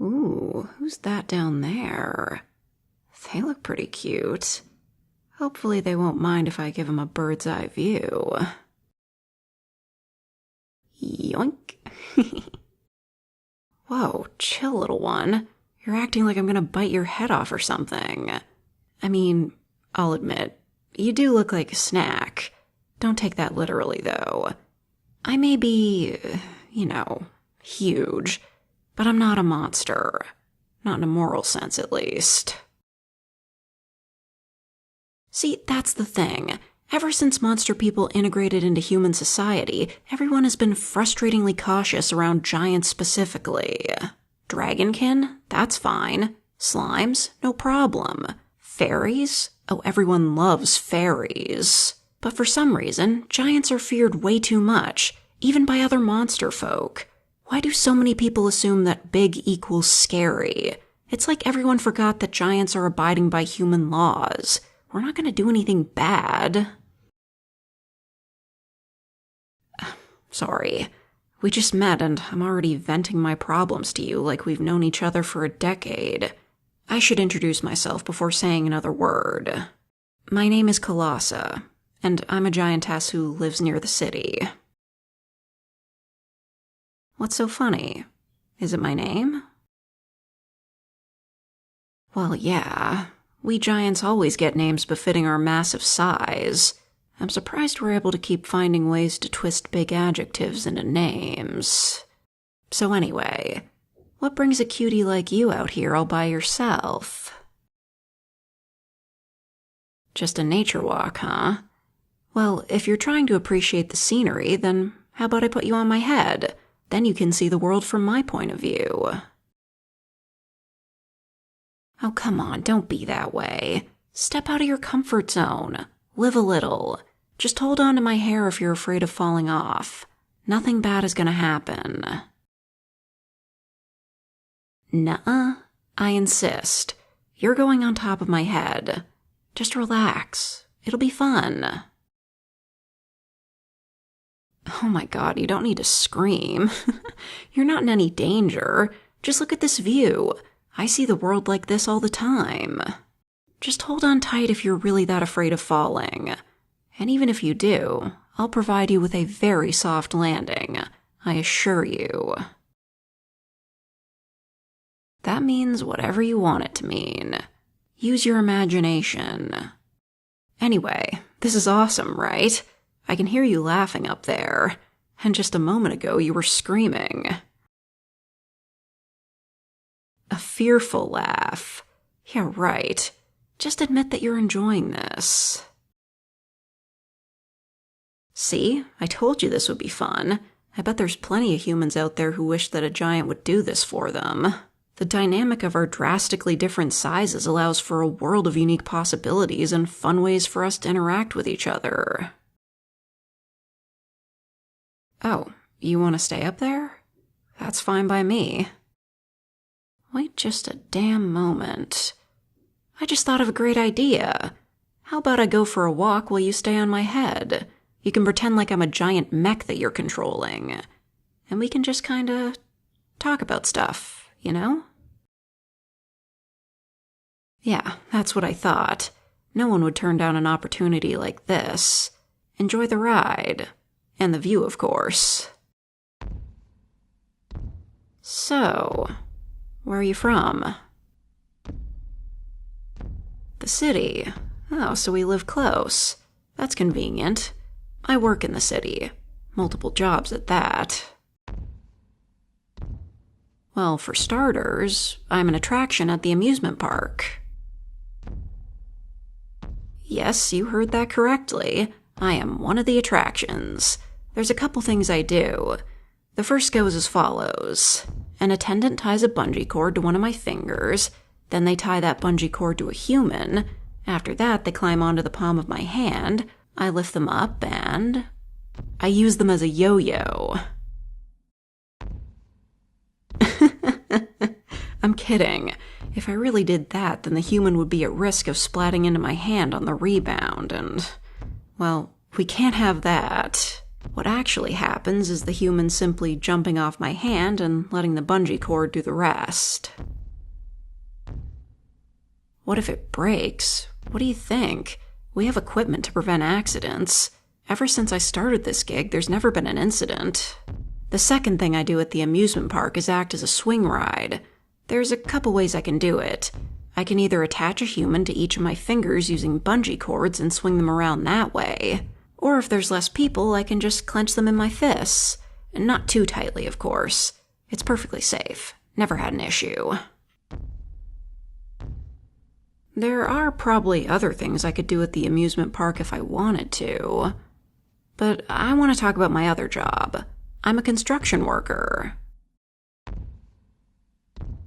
Ooh, who's that down there? They look pretty cute. Hopefully they won't mind if I give them a bird's eye view. Yoink. Whoa, chill, little one. You're acting like I'm gonna bite your head off or something. I mean, I'll admit, you do look like a snack. Don't take that literally, though. I may be, huge, but I'm not a monster. Not in a moral sense, at least. See, that's the thing. Ever since monster people integrated into human society, everyone has been frustratingly cautious around giants specifically. Dragonkin? That's fine. Slimes? No problem. Fairies? Oh, everyone loves fairies. But for some reason, giants are feared way too much, even by other monster folk. Why do so many people assume that big equals scary? It's like everyone forgot that giants are abiding by human laws. We're not going to do anything bad. Sorry. We just met and I'm already venting my problems to you like we've known each other for a decade. I should introduce myself before saying another word. My name is Colossa, and I'm a giantess who lives near the city. What's so funny? Is it my name? Well, yeah. We giants always get names befitting our massive size. I'm surprised we're able to keep finding ways to twist big adjectives into names. So anyway, what brings a cutie like you out here all by yourself? Just a nature walk, huh? Well, if you're trying to appreciate the scenery, then how about I put you on my head? Then you can see the world from my point of view. Oh, come on, don't be that way. Step out of your comfort zone. Live a little. Just hold on to my hair if you're afraid of falling off. Nothing bad is gonna happen. Nuh-uh. I insist. You're going on top of my head. Just relax. It'll be fun. Oh my god, you don't need to scream. You're not in any danger. Just look at this view. I see the world like this all the time. Just hold on tight if you're really that afraid of falling. And even if you do, I'll provide you with a very soft landing, I assure you. That means whatever you want it to mean. Use your imagination. Anyway, this is awesome, right? I can hear you laughing up there, and just a moment ago you were screaming. A fearful laugh. Yeah, right. Just admit that you're enjoying this. See? I told you this would be fun. I bet there's plenty of humans out there who wish that a giant would do this for them. The dynamic of our drastically different sizes allows for a world of unique possibilities and fun ways for us to interact with each other. Oh, you want to stay up there? That's fine by me. Wait just a damn moment. I just thought of a great idea. How about I go for a walk while you stay on my head? You can pretend like I'm a giant mech that you're controlling. And we can just kinda talk about stuff, you know? Yeah, that's what I thought. No one would turn down an opportunity like this. Enjoy the ride. And the view, of course. So, where are you from? The city. Oh, so we live close. That's convenient. I work in the city. Multiple jobs at that. Well, for starters, I'm an attraction at the amusement park. Yes, you heard that correctly. I am one of the attractions. There's a couple things I do. The first goes as follows. An attendant ties a bungee cord to one of my fingers, then they tie that bungee cord to a human. After that, they climb onto the palm of my hand, I lift them up, and I use them as a yo-yo. I'm kidding. If I really did that, then the human would be at risk of splatting into my hand on the rebound, and, well, we can't have that. What actually happens is the human simply jumping off my hand and letting the bungee cord do the rest. What if it breaks? What do you think? We have equipment to prevent accidents. Ever since I started this gig, there's never been an incident. The second thing I do at the amusement park is act as a swing ride. There's a couple ways I can do it. I can either attach a human to each of my fingers using bungee cords and swing them around that way. Or if there's less people, I can just clench them in my fists. And not too tightly, of course. It's perfectly safe. Never had an issue. There are probably other things I could do at the amusement park if I wanted to. But I want to talk about my other job. I'm a construction worker.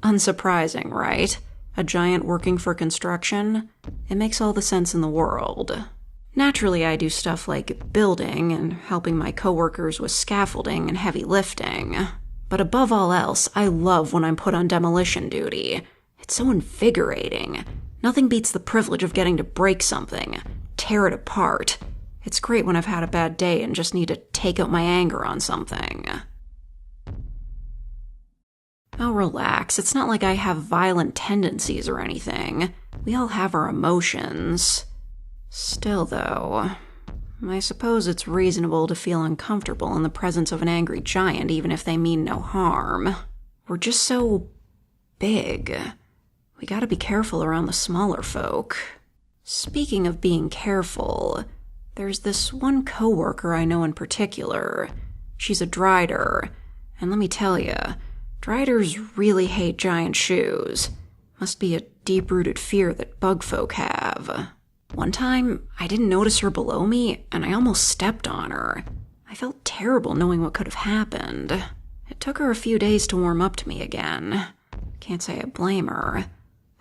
Unsurprising, right? A giant working for construction? It makes all the sense in the world. Naturally, I do stuff like building and helping my coworkers with scaffolding and heavy lifting. But above all else, I love when I'm put on demolition duty. It's so invigorating. Nothing beats the privilege of getting to break something, tear it apart. It's great when I've had a bad day and just need to take out my anger on something. Oh, relax. It's not like I have violent tendencies or anything. We all have our emotions. Still, though, I suppose it's reasonable to feel uncomfortable in the presence of an angry giant even if they mean no harm. We're just so big. We gotta be careful around the smaller folk. Speaking of being careful, there's this one coworker I know in particular. She's a drider, and let me tell you, driders really hate giant shoes. Must be a deep-rooted fear that bug folk have. One time, I didn't notice her below me, and I almost stepped on her. I felt terrible knowing what could have happened. It took her a few days to warm up to me again. Can't say I blame her.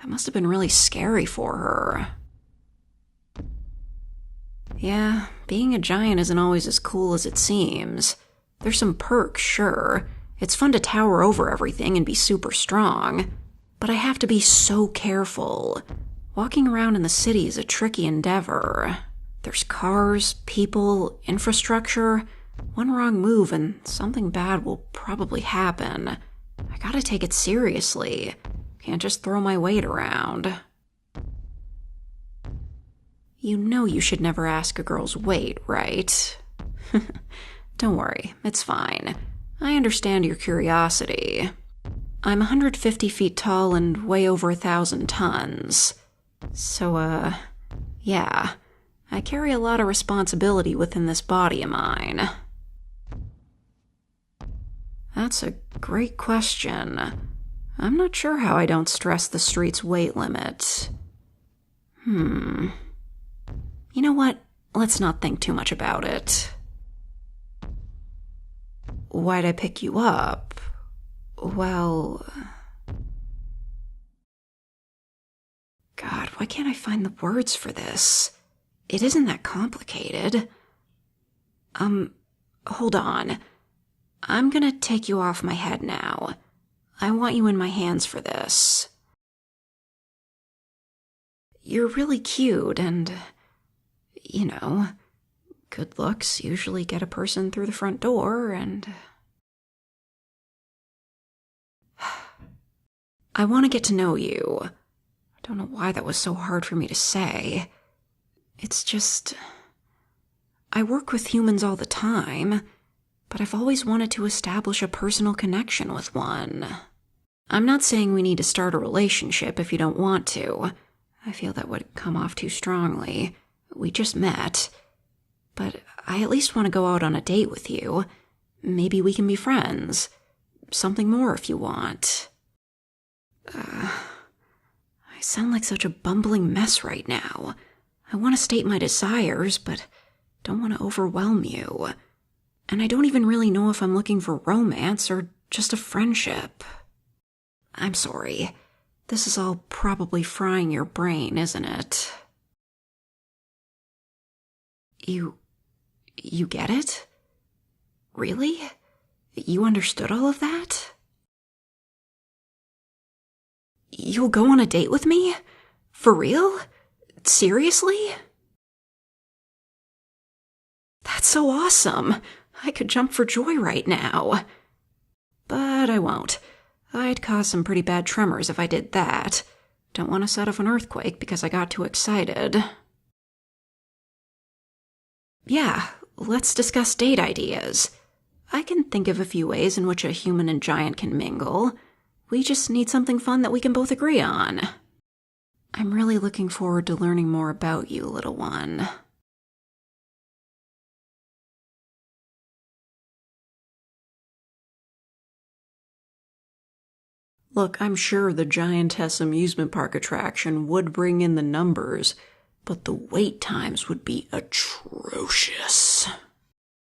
That must have been really scary for her. Yeah, being a giant isn't always as cool as it seems. There's some perks, sure. It's fun to tower over everything and be super strong. But I have to be so careful. Walking around in the city is a tricky endeavor. There's cars, people, infrastructure. One wrong move and something bad will probably happen. I gotta take it seriously. Can't just throw my weight around. You know you should never ask a girl's weight, right? Don't worry, it's fine. I understand your curiosity. I'm 150 feet tall and weigh over 1,000 tons. So, yeah, I carry a lot of responsibility within this body of mine. That's a great question. I'm not sure how I don't stress the street's weight limit. You know what? Let's not think too much about it. Why'd I pick you up? Well... God, why can't I find the words for this? It isn't that complicated. Hold on. I'm gonna take you off my head now. I want you in my hands for this. You're really cute and, you know, good looks usually get a person through the front door and... I want to get to know you. I don't know why that was so hard for me to say. It's just... I work with humans all the time, but I've always wanted to establish a personal connection with one. I'm not saying we need to start a relationship if you don't want to. I feel that would come off too strongly. We just met. But I at least want to go out on a date with you. Maybe we can be friends. Something more if you want. I sound like such a bumbling mess right now. I want to state my desires, but don't want to overwhelm you. And I don't even really know if I'm looking for romance or just a friendship. I'm sorry. This is all probably frying your brain, isn't it? You get it? Really? You understood all of that? You'll go on a date with me? For real? Seriously? That's so awesome. I could jump for joy right now. But I won't. I'd cause some pretty bad tremors if I did that. Don't want to set off an earthquake because I got too excited. Yeah, let's discuss date ideas. I can think of a few ways in which a human and giant can mingle. We just need something fun that we can both agree on. I'm really looking forward to learning more about you, little one. Look, I'm sure the Giantess amusement park attraction would bring in the numbers, but the wait times would be atrocious.